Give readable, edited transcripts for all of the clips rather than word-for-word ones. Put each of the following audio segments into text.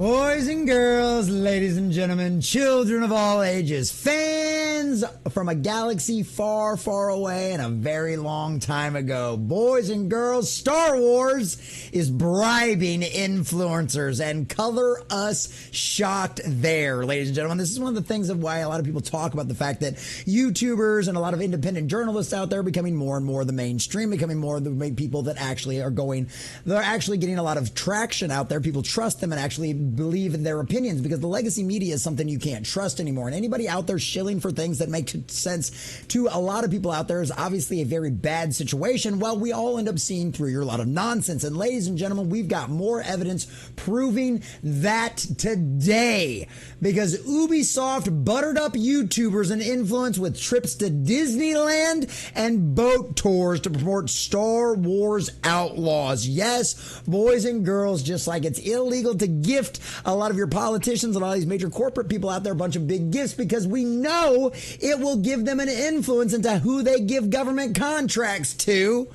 Boys and girls, ladies and gentlemen, children of all ages, fans from a galaxy far, far away and a very long time ago. Boys and girls, Star Wars is bribing influencers, and color us shocked there, ladies and gentlemen. This is one of the things of why a lot of people talk about the fact that YouTubers and a lot of independent journalists out there are becoming more and more the mainstream, becoming more the people that actually are going, they're actually getting a lot of traction out there. People trust them and actually believe in their opinions, because the legacy media is something you can't trust anymore. And anybody out there shilling for things that make sense to a lot of people out there is obviously a very bad situation. Well, we all end up seeing through a lot of nonsense. And ladies and gentlemen, we've got more evidence proving that today, because Ubisoft buttered up YouTubers and influence with trips to Disneyland and boat tours to promote Star Wars Outlaws. Yes, boys and girls, just like it's illegal to gift a lot of your politicians and all these major corporate people out there a bunch of big gifts, because we know it will give them an influence into who they give government contracts to.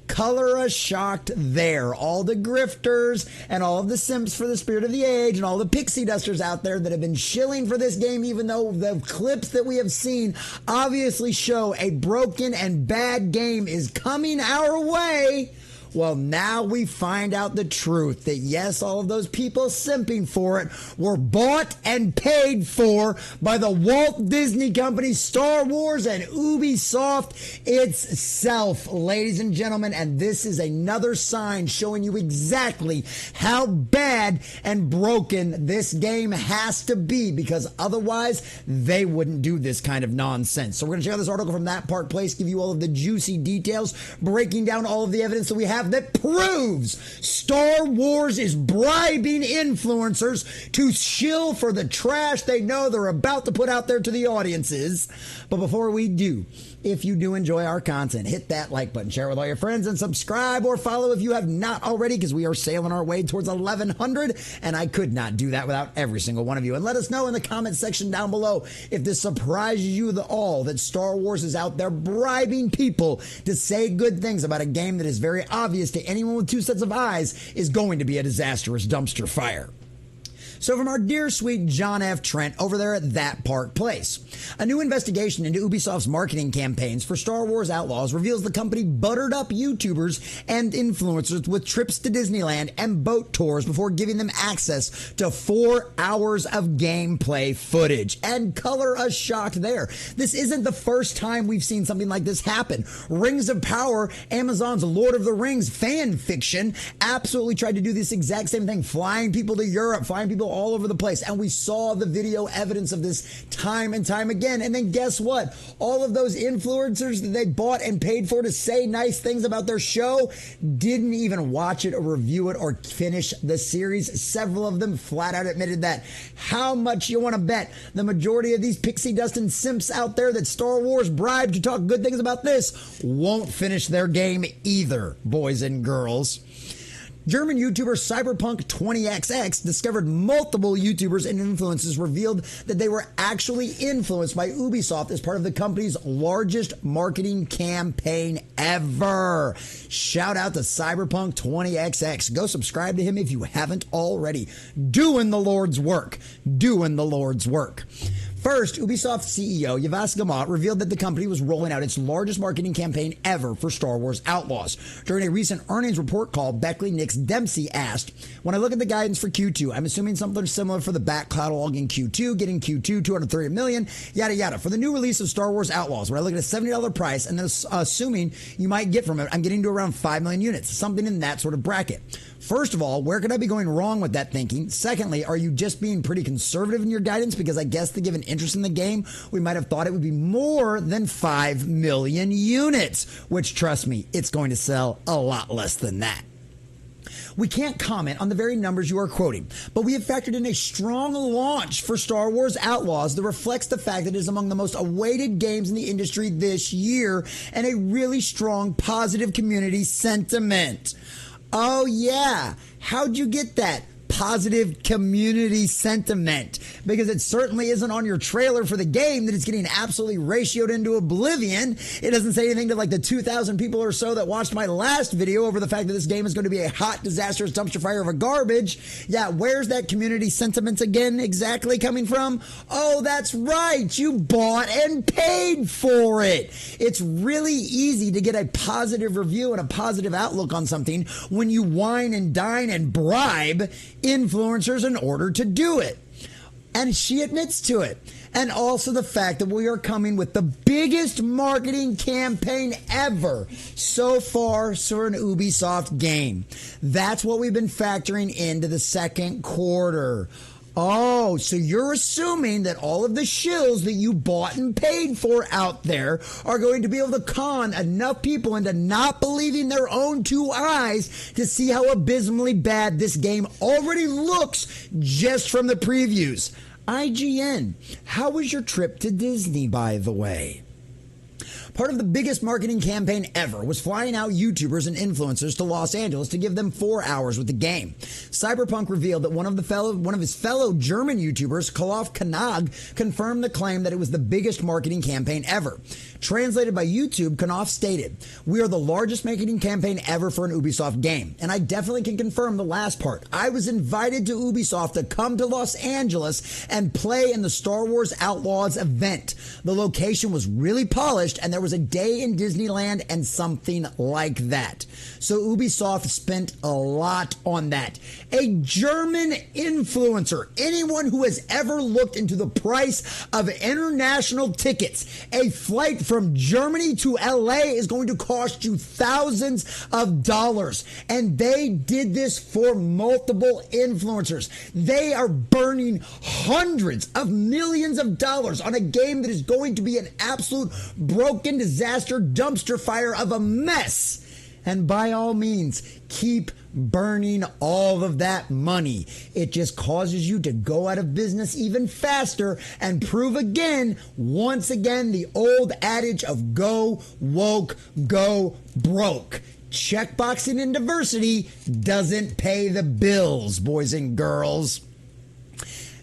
Color us shocked there. All the grifters and all of the simps for the spirit of the age and all the pixie dusters out there that have been shilling for this game, even though the clips that we have seen obviously show a broken and bad game is coming our way. Well, now we find out the truth that yes, all of those people simping for it were bought and paid for by the Walt Disney Company, Star Wars and Ubisoft itself, ladies and gentlemen. And this is another sign showing you exactly how bad and broken this game has to be, because otherwise they wouldn't do this kind of nonsense. So we're going to check out this article from That Park Place, give you all of the juicy details, breaking down all of the evidence that we have that proves Star Wars is bribing influencers to shill for the trash they know they're about to put out there to the audiences. But before we do, if you do enjoy our content, hit that like button, share it with all your friends, and subscribe or follow if you have not already, because we are sailing our way towards 1,100, and I could not do that without every single one of you. And let us know in the comment section down below if this surprises you at all that Star Wars is out there bribing people to say good things about a game that is very obvious to anyone with two sets of eyes is going to be a disastrous dumpster fire. So from our dear sweet John F. Trent over there at That Park Place, a new investigation into Ubisoft's marketing campaigns for Star Wars Outlaws reveals the company buttered up YouTubers and influencers with trips to Disneyland and boat tours before giving them access to 4 hours of gameplay footage. And color us shocked there. This isn't the first time we've seen something like this happen. Rings of Power, Amazon's Lord of the Rings fan fiction, absolutely tried to do this exact same thing, flying people to Europe, flying people all over the place, and we saw the video evidence of this time and time again. And then guess what? All of those influencers that they bought and paid for to say nice things about their show didn't even watch it or review it or finish the series. Several of them flat out admitted that. How much you want to bet the majority of these pixie dust and simps out there that Star Wars bribed to talk good things about this won't finish their game either, boys and girls? German YouTuber Cyberpunk 20XX discovered multiple YouTubers and influencers revealed that they were actually influenced by Ubisoft as part of the company's largest marketing campaign ever. Shout out to Cyberpunk 20XX. Go subscribe to him if you haven't already. Doing the Lord's work. Doing the Lord's work. First, Ubisoft CEO Yves Guillemot revealed that the company was rolling out its largest marketing campaign ever for Star Wars Outlaws. During a recent earnings report call, Beckley Nix Dempsey asked, "When I look at the guidance for Q2, I'm assuming something similar for the back catalog in Q2, getting Q2 230 million, yada yada. For the new release of Star Wars Outlaws, when I look at a $70 price and then assuming you might get from it, I'm getting to around 5 million units, something in that sort of bracket." First of all, where could I be going wrong with that thinking? Secondly, are you just being pretty conservative in your guidance? Because I guess to give an interest in the game, we might have thought it would be more than 5 million units, which, trust me, it's going to sell a lot less than that. We can't comment on the very numbers you are quoting, but we have factored in a strong launch for Star Wars Outlaws that reflects the fact that it is among the most awaited games in the industry this year and a really strong positive community sentiment. Oh yeah, how'd you get that? positive community sentiment, because it certainly isn't on your trailer for the game that it's getting absolutely ratioed into oblivion. It doesn't say anything to like the 2,000 people or so that watched my last video over the fact that this game is going to be a hot, disastrous dumpster fire of a garbage. Yeah, where's that community sentiment again exactly coming from? Oh, that's right. You bought and paid for it. It's really easy to get a positive review and a positive outlook on something when you wine and dine and bribe influencers in order to do it. And she admits to it. And also the fact that we are coming with the biggest marketing campaign ever so far for an Ubisoft game. That's what we've been factoring into the second quarter. Oh, so you're assuming that all of the shills that you bought and paid for out there are going to be able to con enough people into not believing their own two eyes to see how abysmally bad this game already looks just from the previews. IGN, how was your trip to Disney, by the way? Part of the biggest marketing campaign ever was flying out YouTubers and influencers to Los Angeles to give them 4 hours with the game. Cyberpunk revealed that one of his fellow German YouTubers, Kolof Kanag, confirmed the claim that it was the biggest marketing campaign ever. Translated by YouTube, Kanoff stated, "We are the largest marketing campaign ever for an Ubisoft game." And I definitely can confirm the last part. I was invited to Ubisoft to come to Los Angeles and play in the Star Wars Outlaws event. The location was really polished, and there was a day in Disneyland and something like that. So Ubisoft spent a lot on that. A German influencer, anyone who has ever looked into the price of international tickets, a flight from Germany to LA is going to cost you thousands of dollars. And they did this for multiple influencers. They are burning hundreds of millions of dollars on a game that is going to be an absolute broken disaster dumpster fire of a mess. And by all means, keep burning all of that money. It just causes you to go out of business even faster and prove again, once again, the old adage of go woke, go broke. Checkboxing and diversity doesn't pay the bills, boys and girls.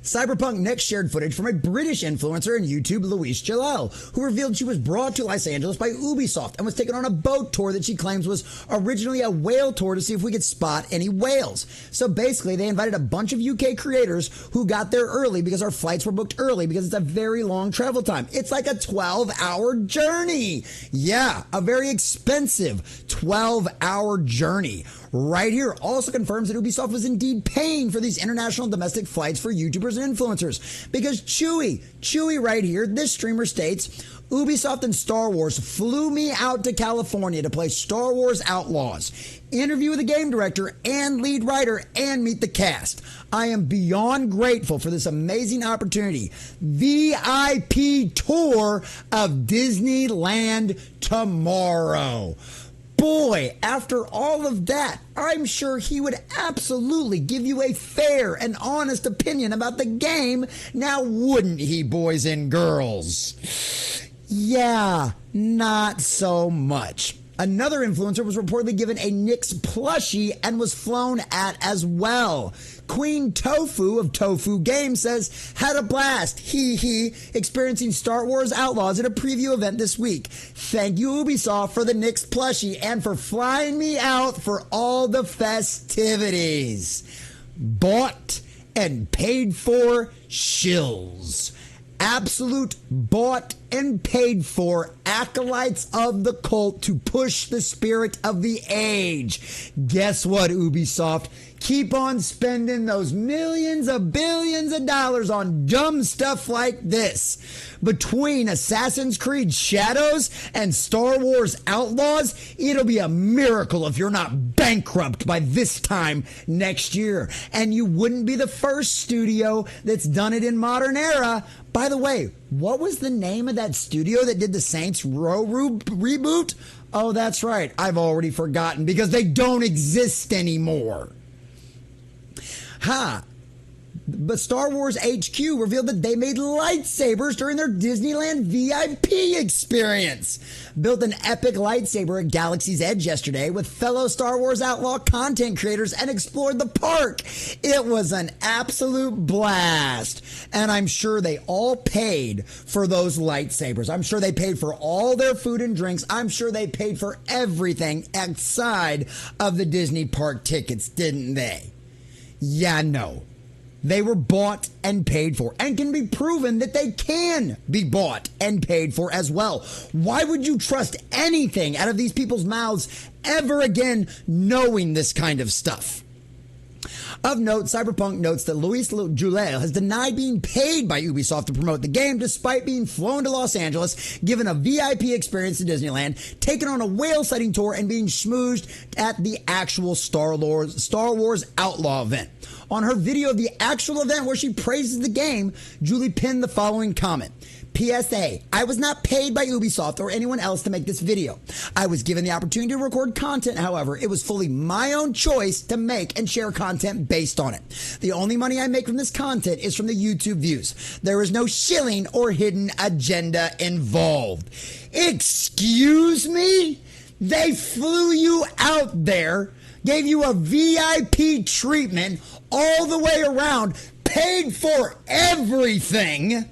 Cyberpunk next shared footage from a British influencer on YouTube, Louise Julie, who revealed she was brought to Los Angeles by Ubisoft and was taken on a boat tour that she claims was originally a whale tour to see if we could spot any whales. So basically, they invited a bunch of UK creators who got there early because our flights were booked early because it's a very long travel time. It's like a 12-hour journey. Yeah, a very expensive 12-hour journey. Right here also confirms that Ubisoft was indeed paying for these international domestic flights for YouTubers and influencers. Because Chewy right here, this streamer states, Ubisoft and Star Wars flew me out to California to play Star Wars Outlaws, interview with the game director and lead writer, and meet the cast. I am beyond grateful for this amazing opportunity. VIP tour of Disneyland tomorrow. Boy, after all of that, I'm sure he would absolutely give you a fair and honest opinion about the game. Now, wouldn't he, boys and girls? Yeah, not so much. Another influencer was reportedly given a Nyx plushie and was flown at as well. Queen Tofu of Tofu Games says, had a blast, experiencing Star Wars Outlaws at a preview event this week. Thank you, Ubisoft, for the Nyx plushie and for flying me out for all the festivities. Bought and paid for shills. Absolute bought and paid for acolytes of the cult to push the spirit of the age. Guess what, Ubisoft? Keep on spending those millions of billions of dollars on dumb stuff like this. Between Assassin's Creed Shadows and Star Wars Outlaws, it'll be a miracle if you're not bankrupt by this time next year. And you wouldn't be the first studio that's done it in modern era. By the way, what was the name of that studio that did the Saints Row reboot? Oh, that's right. I've already forgotten because they don't exist anymore. But Star Wars HQ revealed that they made lightsabers during their Disneyland VIP experience. Built an epic lightsaber at Galaxy's Edge yesterday with fellow Star Wars Outlaw content creators and explored the park. It was an absolute blast. And I'm sure they all paid for those lightsabers. I'm sure they paid for all their food and drinks. I'm sure they paid for everything outside of the Disney park tickets, didn't they? Yeah, no. They were bought and paid for, and can be proven that they can be bought and paid for as well. Why would you trust anything out of these people's mouths ever again, knowing this kind of stuff? Of note, Cyberpunk notes that Louise Julie has denied being paid by Ubisoft to promote the game, despite being flown to Los Angeles, given a VIP experience at Disneyland, taken on a whale sighting tour, and being schmoozed at the actual Star Wars Outlaw event. On her video of the actual event where she praises the game, Julie pinned the following comment. PSA, I was not paid by Ubisoft or anyone else to make this video. I was given the opportunity to record content, however, it was fully my own choice to make and share content based on it. The only money I make from this content is from the YouTube views. There is no shilling or hidden agenda involved. Excuse me? They flew you out there, gave you a VIP treatment all the way around, paid for everything.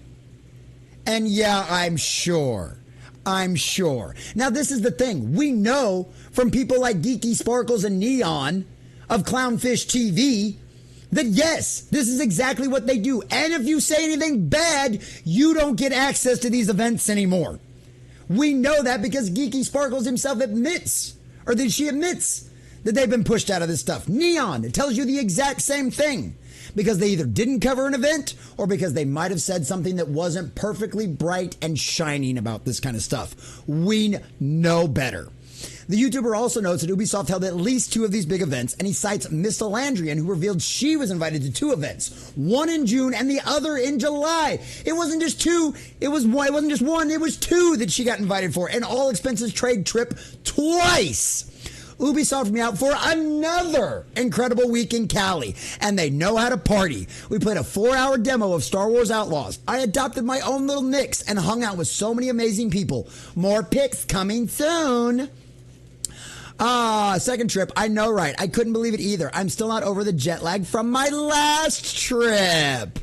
And yeah, I'm sure. Now, this is the thing. We know from people like Geeky Sparkles and Neon of Clownfish TV that yes, this is exactly what they do. And if you say anything bad, you don't get access to these events anymore. We know that because Geeky Sparkles himself admits that they've been pushed out of this stuff. Neon, it tells you the exact same thing. Because they either didn't cover an event or because they might have said something that wasn't perfectly bright and shining about this kind of stuff. We know better. The YouTuber also notes that Ubisoft held at least 2 of these big events, and he cites Miss Landrian, who revealed she was invited to 2 events, one in June and the other in July. It wasn't just 2, it wasn't just 1, it was 2 that she got invited for, an all expenses trade trip twice. Ubisoft me out for another incredible week in Cali, and they know how to party. We played a 4-hour demo of Star Wars Outlaws. I adopted my own little Nix and hung out with so many amazing people. More pics coming soon. Second trip. I know, right? I couldn't believe it either. I'm still not over the jet lag from my last trip.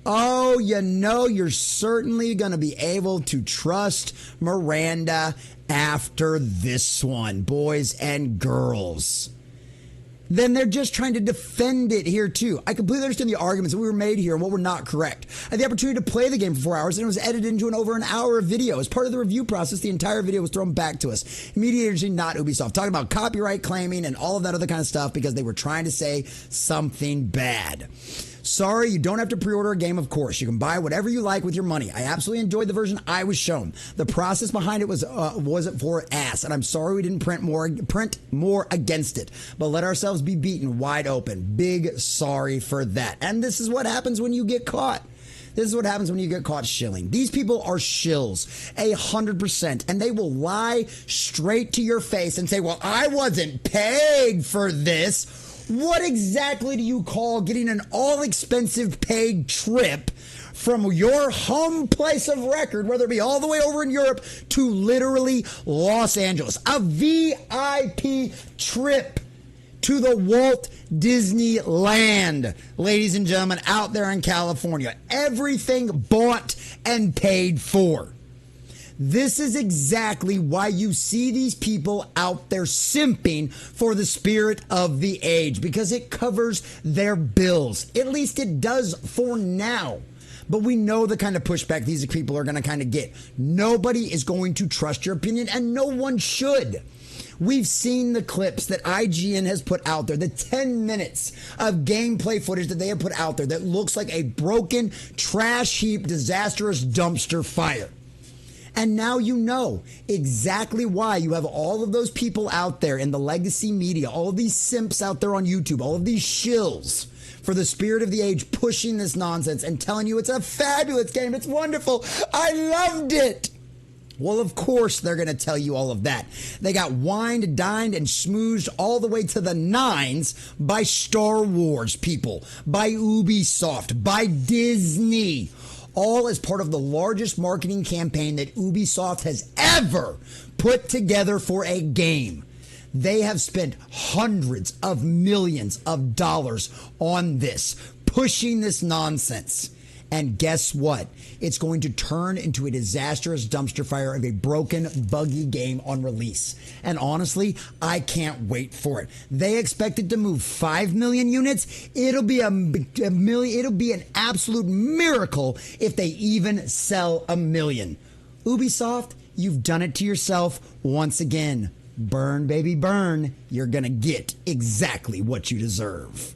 Oh, you know, you're certainly going to be able to trust Miranda after this one, boys and girls. Then they're just trying to defend it here, too. I completely understand the arguments that we were made here and what were not correct. I had the opportunity to play the game for 4 hours, and it was edited into over an hour of video. As part of the review process, the entire video was thrown back to us. Immediate agency, not Ubisoft. Talking about copyright claiming and all of that other kind of stuff because they were trying to say something bad. Sorry, you don't have to pre-order a game, of course. You can buy whatever you like with your money. I absolutely enjoyed the version I was shown. The process behind it wasn't for ass, and I'm sorry we didn't print more against it. But let ourselves be beaten wide open. Big sorry for that. And this is what happens when you get caught. This is what happens when you get caught shilling. These people are shills, 100%, and they will lie straight to your face and say, well, I wasn't paid for this. What exactly do you call getting an all-expensive paid trip from your home place of record, whether it be all the way over in Europe to literally Los Angeles? A VIP trip to the Walt Disney Land, ladies and gentlemen, out there in California. Everything bought and paid for. This is exactly why you see these people out there simping for the spirit of the age, because it covers their bills. At least it does for now. But we know the kind of pushback these people are going to kind of get. Nobody is going to trust your opinion, and no one should. We've seen the clips that IGN has put out there, the 10 minutes of gameplay footage that they have put out there that looks like a broken trash heap, disastrous dumpster fire. And now you know exactly why you have all of those people out there in the legacy media, all of these simps out there on YouTube, all of these shills for the spirit of the age pushing this nonsense and telling you it's a fabulous game, it's wonderful, I loved it. Well, of course, they're going to tell you all of that. They got wined, dined, and schmoozed all the way to the nines by Star Wars people, by Ubisoft, by Disney, all as part of the largest marketing campaign that Ubisoft has ever put together for a game. They have spent hundreds of millions of dollars on this, pushing this nonsense. And guess what? It's going to turn into a disastrous dumpster fire of a broken, buggy game on release. And honestly, I can't wait for it. They expected to move 5 million units. It'll be a million. It'll be an absolute miracle if they even sell 1 million. Ubisoft, you've done it to yourself once again. Burn, baby, burn. You're gonna get exactly what you deserve.